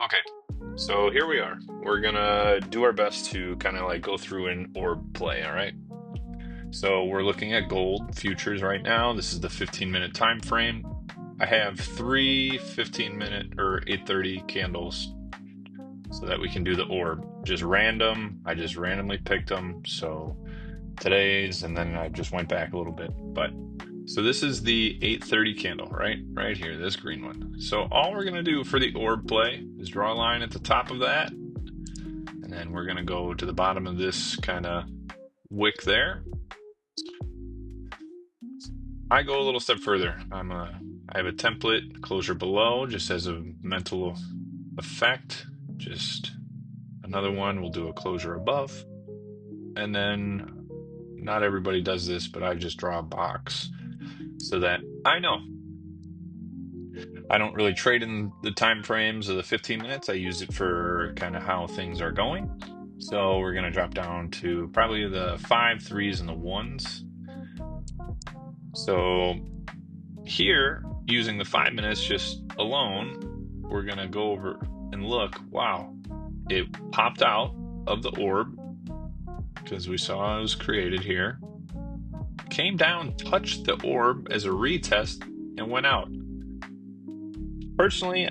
Okay, so here we are. We're gonna do our best to kind of like go through an orb play, all right? So we're looking at gold futures right now. This is the 15-minute time frame. I have three 15-minute or 8:30 candles so that we can do the orb. Just random. I just randomly picked them. So today's, and then I just went back a little bit. But so this is the 8:30 candle, right? Right here, this green one. So all we're gonna do for the orb play is draw a line at the top of that, and then we're gonna go to the bottom of this kind of wick there. I go a little step further. I have a template closure below just as a mental effect. Just another one, we'll do a closure above. And then not everybody does this, but I just draw a box so that I know. I don't really trade in the time frames of the 15 minutes. I use it for kind of how things are going. So we're going to drop down to probably the 5, 3s, and the 1s. So here, using the 5 minutes just alone, we're going to go over and look. Wow, it popped out of the orb because we saw it was created here. Came down, touched the orb as a retest, and went out. Personally,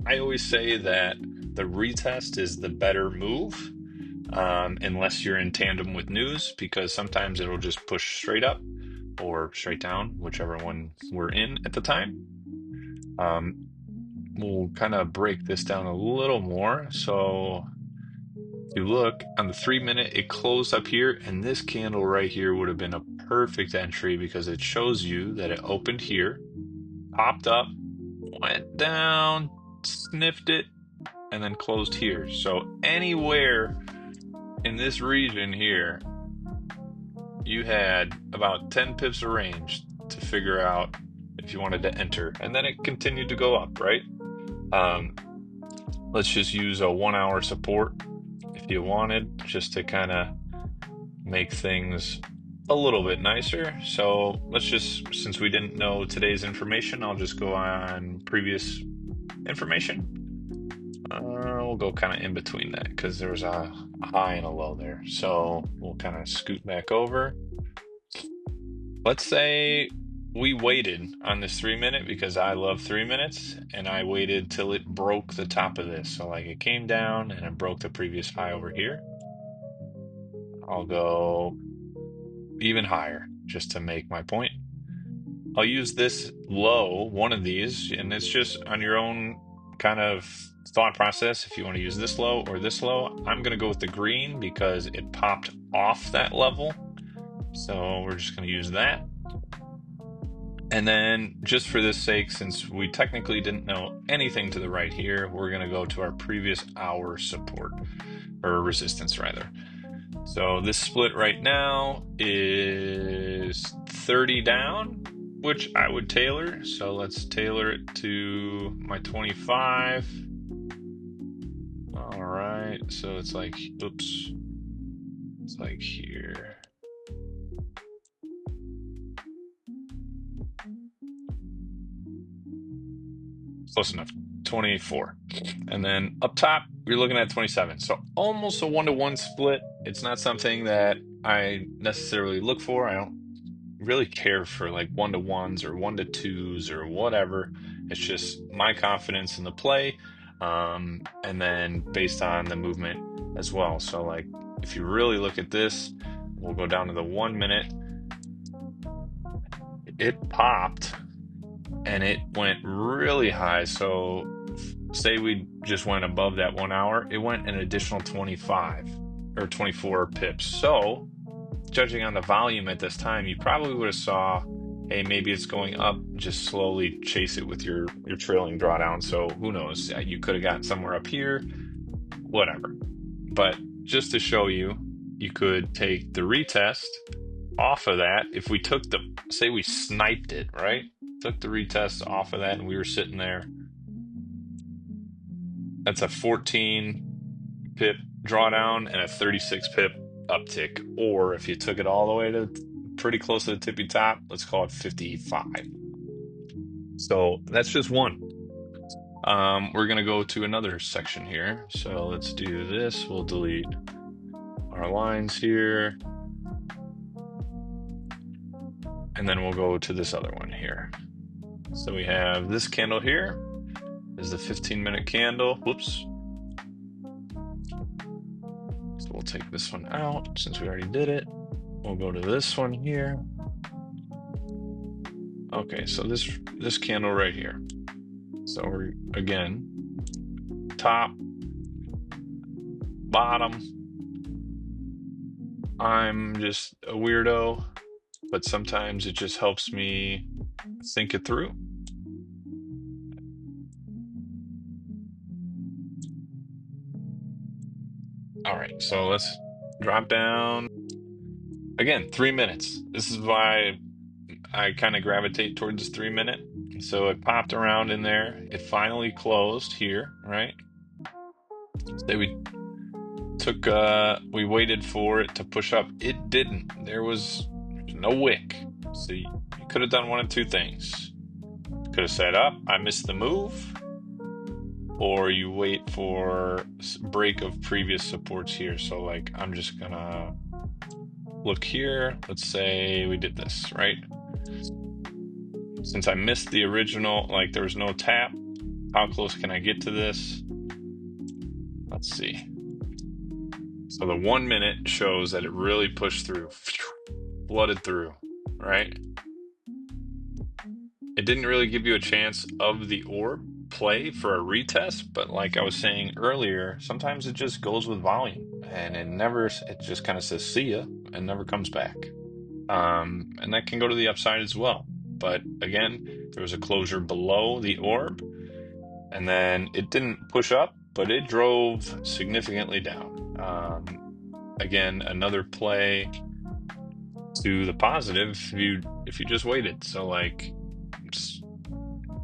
I always say that the retest is the better move, unless you're in tandem with news, because sometimes it'll just push straight up or straight down, whichever one we're in at the time. We'll kind of break this down a little more. So if you look on the 3 minute, it closed up here, and this candle right here would have been a perfect entry because it shows you that it opened here, popped up, went down, sniffed it, and then closed here. So anywhere in this region here, you had about 10 pips of range to figure out if you wanted to enter. And then it continued to go up, right? Let's just use a 1 hour support if you wanted, just to kind of make things a little bit nicer. So let's just, since we didn't know today's information, I'll just go on previous information. We'll go kind of in between that because there was a high and a low there. So we'll kind of scoot back over. Let's say we waited on this 3 minute because I love 3 minutes, and I waited till it broke the top of this. So like it came down and it broke the previous high over here. I'll go even higher just to make my point. I'll use this low, one of these, and it's just on your own kind of thought process if you want to use this low or this low. I'm going to go with the green because it popped off that level. So we're just going to use that. And then just for this sake, since we technically didn't know anything to the right here, we're going to go to our previous hour support, or resistance rather. So this split right now is 30 down, which I would tailor. So let's tailor it to my 25. All right, so it's like, oops, it's like here. Close enough, 24. And then up top, you're looking at 27. So almost a 1-to-1 split. It's not something that I necessarily look for. I don't really care for like 1-to-1s or 1-to-2s or whatever. It's just my confidence in the play, and then based on the movement as well. So like if you really look at this, we'll go down to the 1 minute. It popped and it went really high. So say we just went above that 1 hour, it went an additional 25 or 24 pips. So judging on the volume at this time, you probably would have saw, hey, maybe it's going up, just slowly chase it with your trailing drawdown. So who knows, you could have gotten somewhere up here, whatever. But just to show you, you could take the retest off of that. If we took the, say we sniped it, right? Took the retest off of that and we were sitting there. That's a 14 pip drawdown and a 36 pip uptick. Or if you took it all the way to pretty close to the tippy top, let's call it 55. So that's just one. We're gonna go to another section here. So let's do this. We'll delete our lines here, and then we'll go to this other one here. So we have this candle here is the 15-minute candle. Whoops. So we'll take this one out since we already did it. We'll go to this one here. Okay, so this candle right here. So we're again top, bottom. I'm just a weirdo, but sometimes it just helps me think it through. All right, so let's drop down. Again, 3 minutes. This is why I kind of gravitate towards this 3 minute. So it popped around in there. It finally closed here, right? So we waited for it to push up. It didn't. There was no wick. So you could have done one of two things. Could have said up, I missed the move, or you wait for break of previous supports here. So like I'm just gonna look here. Let's say we did this, right? Since I missed the original, like there was no tap, how close can I get to this? Let's see. So the 1 minute shows that it really pushed through, flooded through, right? It didn't really give you a chance of the orb play for a retest, but like I was saying earlier, sometimes it just goes with volume and it just kind of says see ya and never comes back. And that can go to the upside as well. But again, there was a closure below the orb, and then it didn't push up, but it drove significantly down. Again, another play to the positive if you just waited. So like,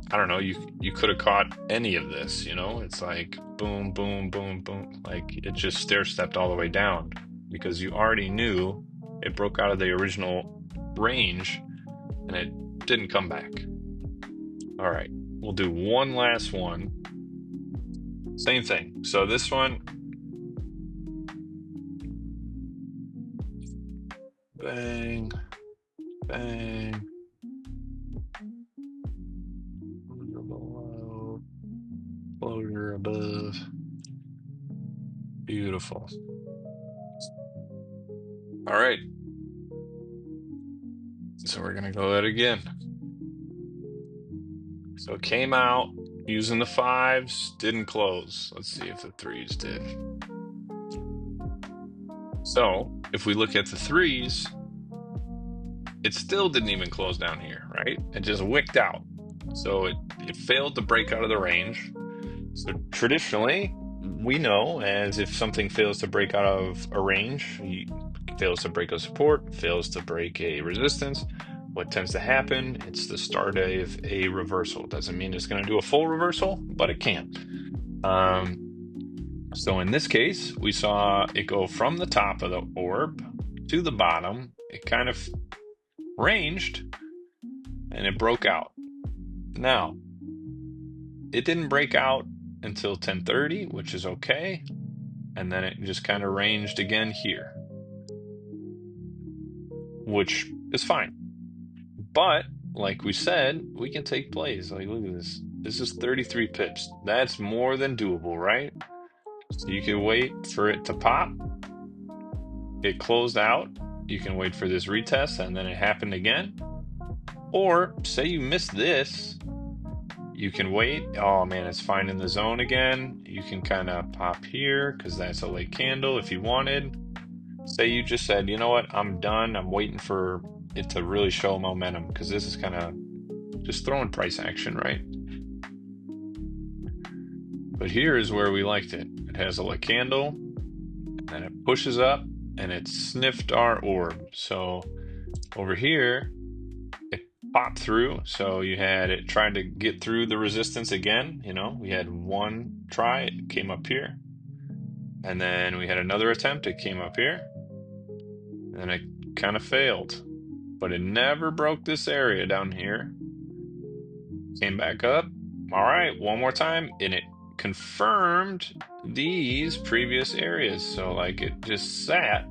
I don't know, you could have caught any of this, you know? It's like boom, boom, boom, boom. Like it just stair stepped all the way down because you already knew it broke out of the original range and it didn't come back. All right, we'll do one last one. Same thing. So this one, bang, bang. Closure below, closure above. Beautiful. All right. So we're gonna go that again. So it came out using the fives, didn't close. Let's see if the threes did. So if we look at the threes, it still didn't even close down here, right? It just wicked out. So it failed to break out of the range. So traditionally, we know as if something fails to break out of a range, fails to break a support, fails to break a resistance, what tends to happen, it's the start of a reversal. Doesn't mean it's going to do a full reversal, but it can. So in this case, we saw it go from the top of the orb to the bottom. It kind of ranged and it broke out. Now, it didn't break out until 10:30, which is okay. And then it just kind of ranged again here, which is fine. But like we said, we can take plays. Like, look at this. This is 33 pips. That's more than doable, right? So you can wait for it to pop. It closed out. You can wait for this retest and then it happened again. Or say you missed this, you can wait. Oh man, it's fine in the zone again. You can kind of pop here because that's a late candle if you wanted. Say you just said, you know what, I'm done. I'm waiting for it to really show momentum because this is kind of just throwing price action, right? But here is where we liked it. It has a late candle and it pushes up and it sniffed our orb. So over here, it popped through. So you had it trying to get through the resistance again. You know, we had one try, it came up here. And then we had another attempt, it came up here. And it kind of failed. But it never broke this area down here. Came back up All right, one more time, and it confirmed these previous areas. So like it just sat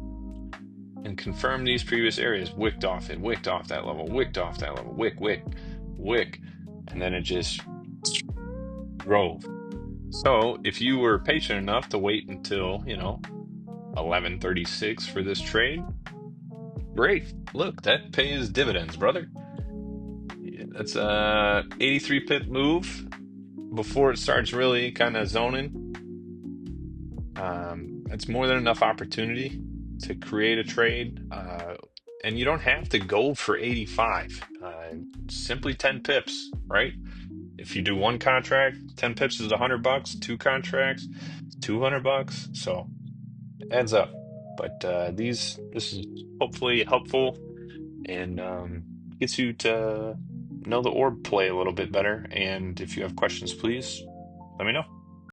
and confirmed these previous areas, wicked off it, wicked off that level, wicked off that level, wick, and then it just drove. So if you were patient enough to wait until, 11:36 for this trade, great. Look, that pays dividends, brother. Yeah, that's a 83 pip move before it starts really kind of zoning. It's more than enough opportunity to create a trade. And you don't have to go for 85. Simply 10 pips, right? If you do one contract, 10 pips is $100. Two contracts, $200. So it adds up. But this is hopefully helpful and gets you to know the orb play a little bit better. And if you have questions, please let me know.